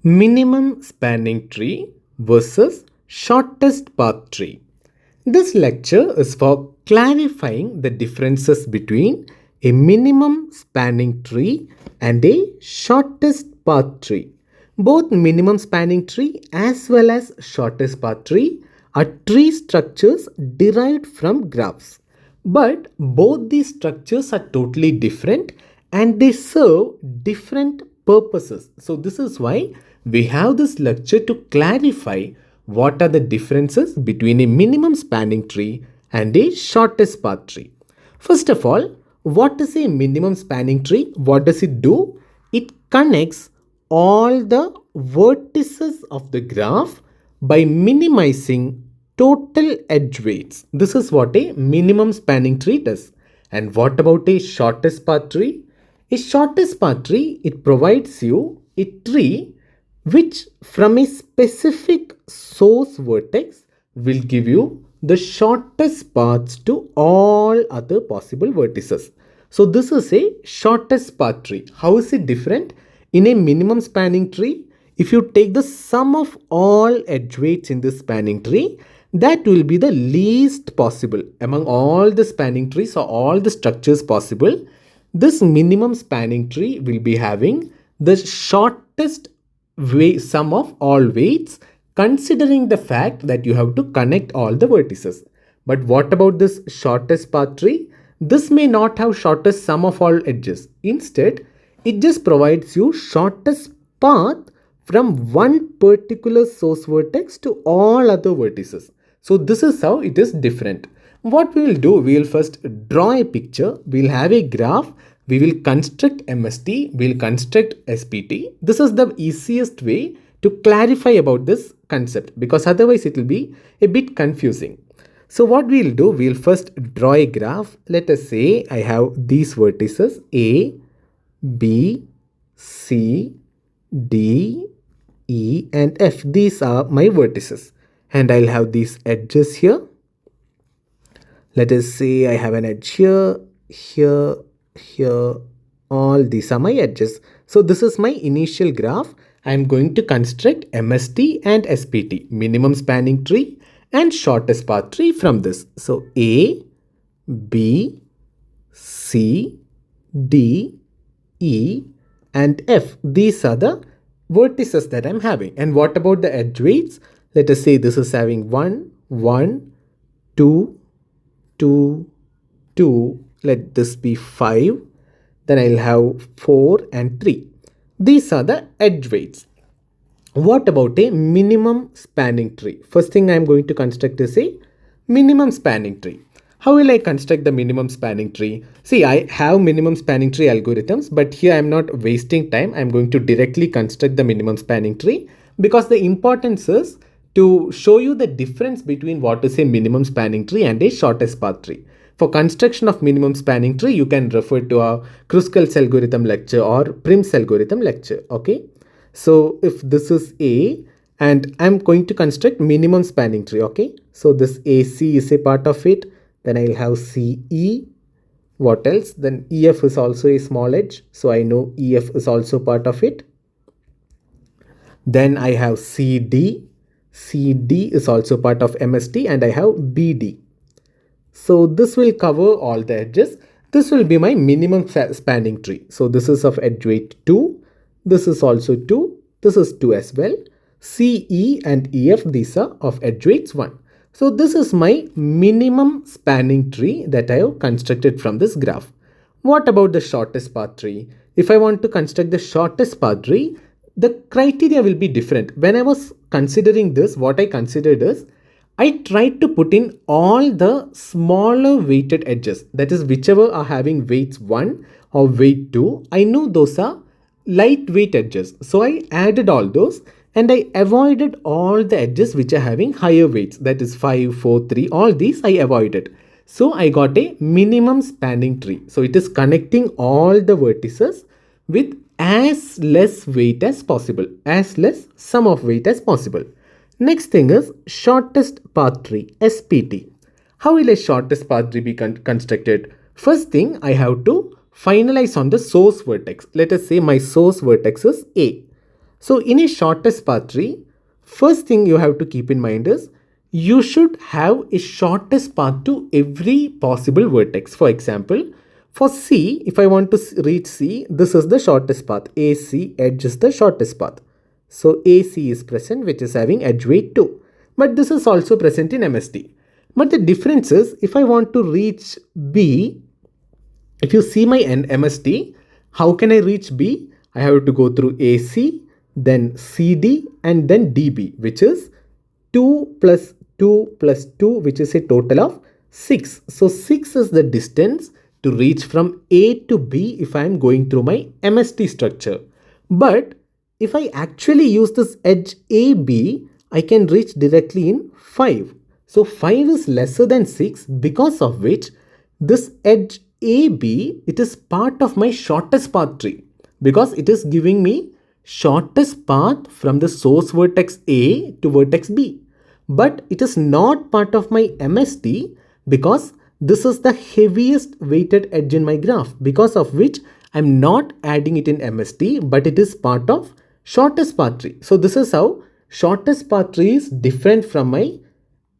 Minimum spanning tree versus shortest path tree. This lecture is for clarifying the differences between a minimum spanning tree and a shortest path tree. Both minimum spanning tree as well as shortest path tree are tree structures derived from graphs. But both these structures are totally different and they serve different purposes. So this is why we have this lecture to clarify what are the differences between a minimum spanning tree and a shortest path tree. First of all, what is a minimum spanning tree? What does it do? It connects all the vertices of the graph by minimizing total edge weights. This is what a minimum spanning tree does. And what about a shortest path tree? A shortest path tree, it provides you a tree which from a specific source vertex will give you the shortest paths to all other possible vertices. So this is a shortest path tree. How is it different? In a minimum spanning tree, if you take the sum of all edge weights in this spanning tree, that will be the least possible among all the spanning trees or all the structures possible. This minimum spanning tree will be having the shortest sum of all weights, considering the fact that you have to connect all the vertices. But what about this shortest path tree? This may not have shortest sum of all edges. Instead, it just provides you shortest path from one particular source vertex to all other vertices. So this is how it is different. What we will do, we will first draw a picture. We will have a graph. We will construct MST. We will construct SPT. This is the easiest way to clarify about this concept, because otherwise it will be a bit confusing. So what we will do, we will first draw a graph. Let us say I have these vertices A, B, C, D, E and F. These are my vertices. And I'll have these edges here. Let us say I have an edge here, here, here. All these are my edges. So this is my initial graph. I'm going to construct MST and SPT, minimum spanning tree and shortest path tree from this. So A, B, C, D, E and F. These are the vertices that I'm having. And what about the edge weights? Let us say this is having 1, 1, 2, 2, 2. Let this be 5. Then I'll have 4 and 3. These are the edge weights. What about a minimum spanning tree? First thing I'm going to construct is a minimum spanning tree. How will I construct the minimum spanning tree? See, I have minimum spanning tree algorithms, but here I'm not wasting time. I'm going to directly construct the minimum spanning tree, because the importance is to show you the difference between what is a minimum spanning tree and a shortest path tree. For construction of minimum spanning tree, you can refer to our Kruskal's algorithm lecture or Prim's algorithm lecture. Okay. So if this is A and I'm going to construct minimum spanning tree. Okay. So this AC is a part of it. Then I'll have CE. What else? Then EF is also a small edge. So I know EF is also part of it. Then I have CD. CD is also part of MST and I have BD. So this will cover all the edges. This will be my minimum spanning tree. So this is of edge weight 2. This is also 2. This is 2 as well. CE and EF, these are of edge weights 1. So this is my minimum spanning tree that I have constructed from this graph. What about the shortest path tree? If I want to construct the shortest path tree, the criteria will be different. When I was considering this, what I considered is, I tried to put in all the smaller weighted edges. That is, whichever are having weights 1 or weight 2, I know those are lightweight edges. So I added all those and I avoided all the edges which are having higher weights. That is 5, 4, 3, all these I avoided. So I got a minimum spanning tree. So it is connecting all the vertices with as less weight as possible, as less sum of weight as possible. Next thing is shortest path tree, SPT. How will a shortest path tree be constructed? First thing, I have to finalize on the source vertex. Let us say my source vertex is A. So in a shortest path tree, first thing you have to keep in mind is you should have a shortest path to every possible vertex. For example, for C, if I want to reach C, this is the shortest path. AC edge is the shortest path. So AC is present, which is having edge weight 2. But this is also present in MST. But the difference is, if I want to reach B, if you see my MST, how can I reach B? I have to go through AC, then CD, and then DB, which is 2 plus 2 plus 2, which is a total of 6. So 6 is the distance to reach from A to B if I am going through my MST structure. But if I actually use this edge AB, I can reach directly in 5. So 5 is lesser than 6, because of which this edge AB, it is part of my shortest path tree, because it is giving me shortest path from the source vertex A to vertex B. But it is not part of my MST, because this is the heaviest weighted edge in my graph, because of which I am not adding it in MST, but it is part of shortest path tree. So this is how shortest path tree is different from my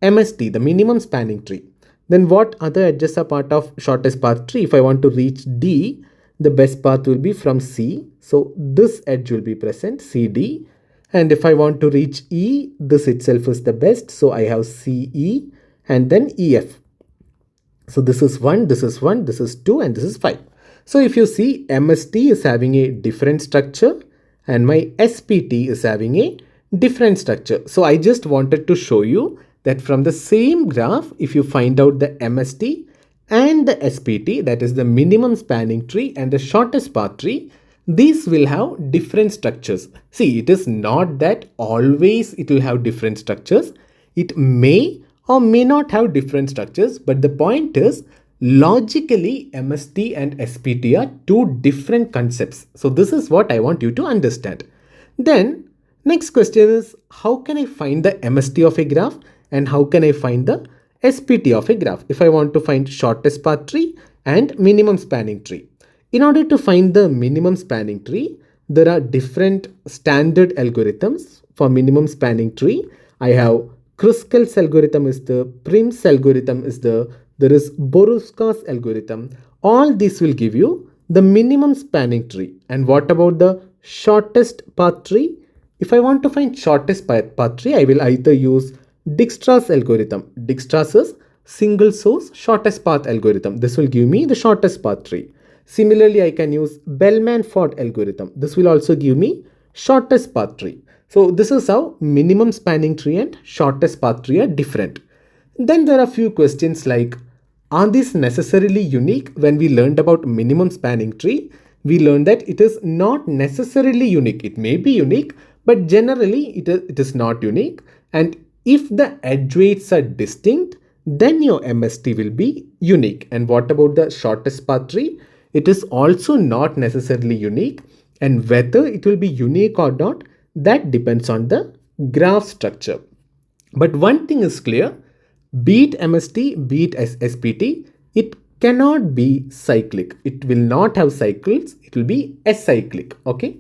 MST, the minimum spanning tree. Then what other edges are part of shortest path tree? If I want to reach D, the best path will be from C. So this edge will be present, CD. And if I want to reach E, this itself is the best. So I have CE and then EF. So this is 1, this is 1, this is 2, and this is 5. So if you see, MST is having a different structure and my SPT is having a different structure. So I just wanted to show you that from the same graph, if you find out the MST and the SPT, that is the minimum spanning tree and the shortest path tree, these will have different structures. See, it is not that always it will have different structures. It may or may not have different structures, but the point is, logically, MST and SPT are two different concepts. So this is what I want you to understand. Then next question is, how can I find the MST of a graph and how can I find the SPT of a graph if I want to find shortest path tree and minimum spanning tree? In order to find the minimum spanning tree, there are different standard algorithms for minimum spanning tree. I have Kruskal's algorithm is the, Prim's algorithm is there is Boruska's algorithm. All these will give you the minimum spanning tree. And what about the shortest path tree? If I want to find shortest path tree, I will either use Dijkstra's algorithm. Dijkstra's is single source shortest path algorithm. This will give me the shortest path tree. Similarly, I can use Bellman-Ford algorithm. This will also give me shortest path tree. So this is how minimum spanning tree and shortest path tree are different. Then there are few questions like, are these necessarily unique? When we learned about minimum spanning tree, we learned that it is not necessarily unique. It may be unique, but generally it is not unique. And if the edge weights are distinct, then your MST will be unique. And what about the shortest path tree? It is also not necessarily unique, and whether it will be unique or not, that depends on the graph structure. But one thing is clear, be it MST, be it SPT, it cannot be cyclic. It will not have cycles, it will be acyclic, okay?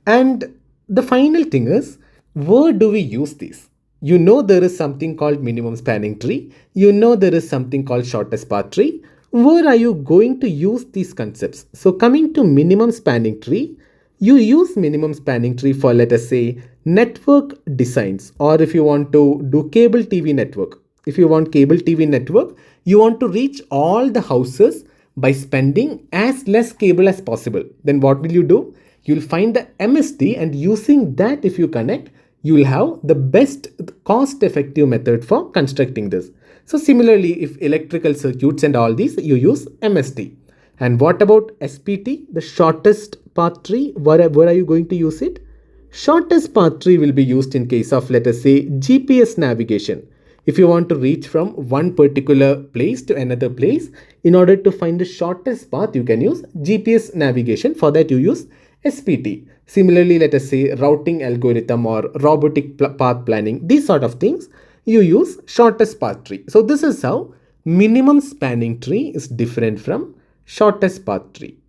And the final thing is, where do we use this? You know there is something called minimum spanning tree. You know there is something called shortest path tree. Where are you going to use these concepts? So coming to minimum spanning tree, you use minimum spanning tree for, let us say, network designs, or if you want to do cable TV network. If you want cable TV network, you want to reach all the houses by spending as less cable as possible. Then what will you do? You'll find the MST, and using that, if you connect, you will have the best cost effective method for constructing this. So similarly, if electrical circuits and all these, you use MST. And what about SPT, the shortest path tree? Where are you going to use it? Shortest path tree will be used in case of, let us say, GPS navigation. If you want to reach from one particular place to another place, in order to find the shortest path, you can use GPS navigation. For that, you use SPT. Similarly, let us say routing algorithm or robotic path planning, these sort of things, you use shortest path tree. So this is how minimum spanning tree is different from shortest path tree.